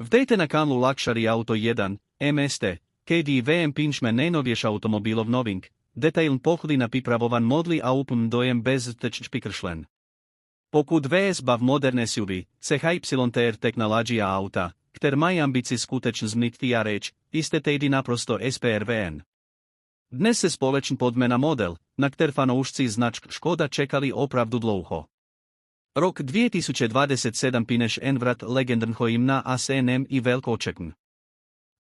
Vdejte na kanál Luxury Auto 1, MST, KD VM pinčme najnovejša automobilov novink, detailn pochody na pripravovan modli a úpln dojem bez tečšpikršlen. Pokud VS bav moderne SUV, CHYTR technologia auta, kter mají ambici skutečně změnit a reč, jste tedy naprosto SPRVN. Dnes se společně podme na model, na kter fanoušci značk Škoda čekali opravdu dlouho. Rok 2027 pineš envrat legendrnho imna a SNM i velko očekn.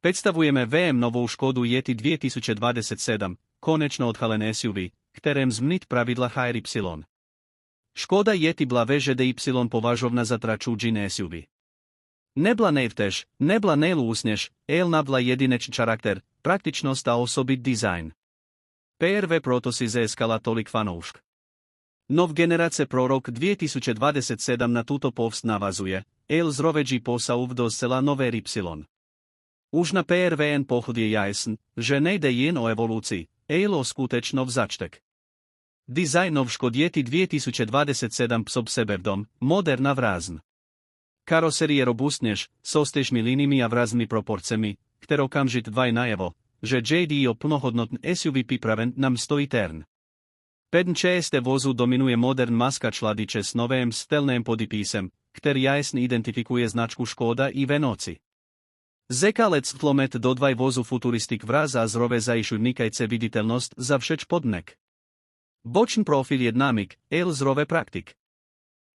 Predstavujeme VM novou Škodu Yeti 2027, konečno odhalené SUV, kterém změnit pravidla HRY. Škoda Yeti byla VŽDY považovna za tračúdžin SUV. Nebla nejvtež, nebla nejlúsnež, nabla jedinečný charakter, praktičnost a osobit design. PRV proto si získala tolik fanoušk. Nov generace pro rok 2027 na tuto povst navazuje, zrovedží posauv do zcela nové Y. Už na PRVN pochod je jasn, že nejde jen o evoluci, o skutečno vzačtek. Design nov Škod Yeti 2027 psob sebevdom, moderna vrázn. Karoserie robustnež, so stežmi línimi a vráznými proporcemi, kterou okamžit dvaj najevo, že JDO plnohodnotný SUV pripraven nám stojí tern. Pedn čest vozu dominuje modern maskač ladiče s novým stelným podipísem, který jasně identifikuje značku Škoda i Venoci. Zekalec tlomet do dvaj vozu futuristik vraz a zrove zajišuj vnikajce viditelnost za všeč podnek. Bočný profil je dynamik, zrove praktik.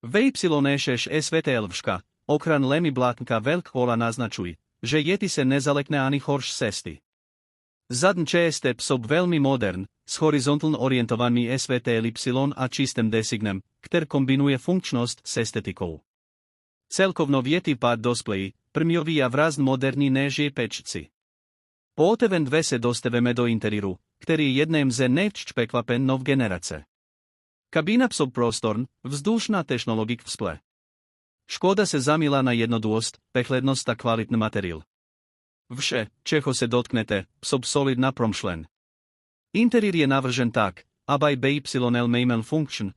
VY6 SVTLVška, okran lemi blátnka velk hola naznačuj, že Yeti se nezalekne ani horš cesty. Zadn čest psob velmi modern, s horizontálně orientovanými SVTLY a čistým designem, který kombinuje funkčnost s estetikou. Celkovno Yeti pad displeji, prmjový a vrazn moderní než je pečci. Po oteven dve se dostaveme do interiéru, který je jedním ze nejvíc překvapen nov generace. Kabína psob prostorn, vzdušná technologik vzple. Škoda se zamila na jednoduchost, prehlednost a kvalitný materiál. Vše, čeho se dotknete, psob solidná promšlen. Interiér je navržen tak, aby BYL měl funkčn,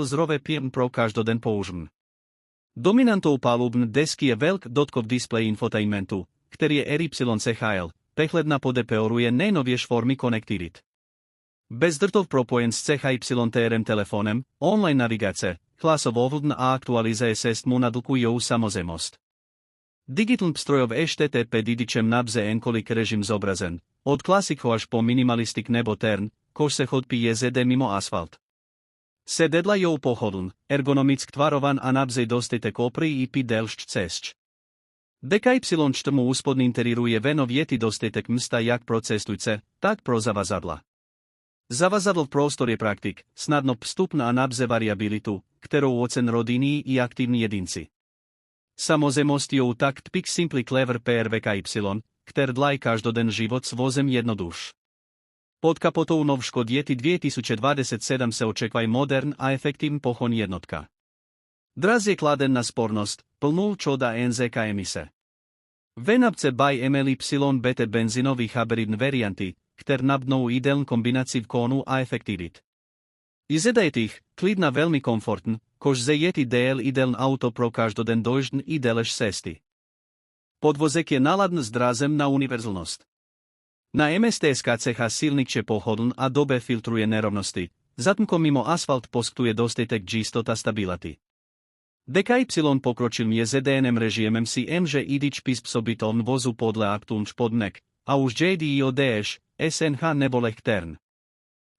zrove pěm pro každoden použn. Dominantou palubn desky je velk dotkov display infotainmentu, který je RYCHL, prehledná podepeoruje nejnovější formy konektivit. Bezdrtov propojen s CHYTRM telefonem, online navigace, hlasovovln a aktualizace sestmu na dlhou samozemost. Digitaln pstrojov HTTP didičem nabze enkolik režim zobrazen, od klasiko až po minimalistik nebo tern, kož se chodpí jezede mimo asfalt. Sededla jou pohodln, ergonomick tvarovan a nabze dostatek opry i pi delšť cesč. DKY4 úspodný interiéru je venov Yeti dostatek msta jak pro cestujce, tak pro zavazadla. Zavazadl prostor je praktik, snadno vstupn a nabze variabilitu, kterou ocen rodinní i aktivní jedinci. Samozemost jou tak tpik simply clever PRVKY, kter dlaj každoden život s vozem jednoduš. Pod kapotou nov Škod Yeti 2027 se očekvaj modern a efektivní pohon jednotka. Draz je kladen na spornost, plnul čoda NZK emise. Venabce by MLY BT benzinový hybridní varianty, kter nabdnou ideálnu kombinaci vkonu a efektivit. Izedajtých, klidna velmi komfortn, kož ze Yeti DL ideáln auto pro každoden doždn i deleš cesty. Podvozek je naladn s drazem na univerzalnost. Na MST SKCH silnikče pohodln a dobe filtruje nerovnosti, zatmko mimo asfalt poskytuje dostatek džistota stability. DKY pokročil je ZDNM režimem si že idič psobitovn vozu podle aktuálnych podmnek, a už JDO DŠ, SNH nebo lechtern.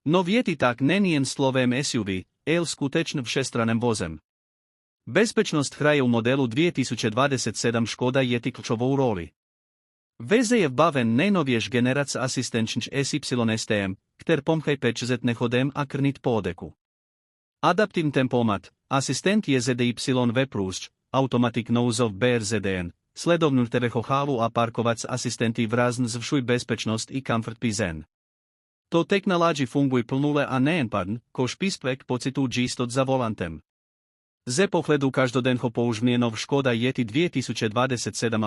No Yeti tak není jen slovem SUV, skutečn všestraným vozem. Bezpečnost hraje u modelu 2027 Škoda Yeti klíčovou roli. Veze je vbaven nejnovější generace asistenčních SYSTM, kter pomchaj pečzet nechodem a krnit po odeku. Adaptivní tempomat, asistent JZDY V+, automatic nose-off BRZDN, sledovnu tvého chálu a parkovac asistenty vrazn zvyšuj bezpečnost i komfort pizen. To technology funguj plnule a nejenpadn, kož pispek pocitu džistot za volantem. Ze pohledu každodenho použměnov Škoda Yeti 2027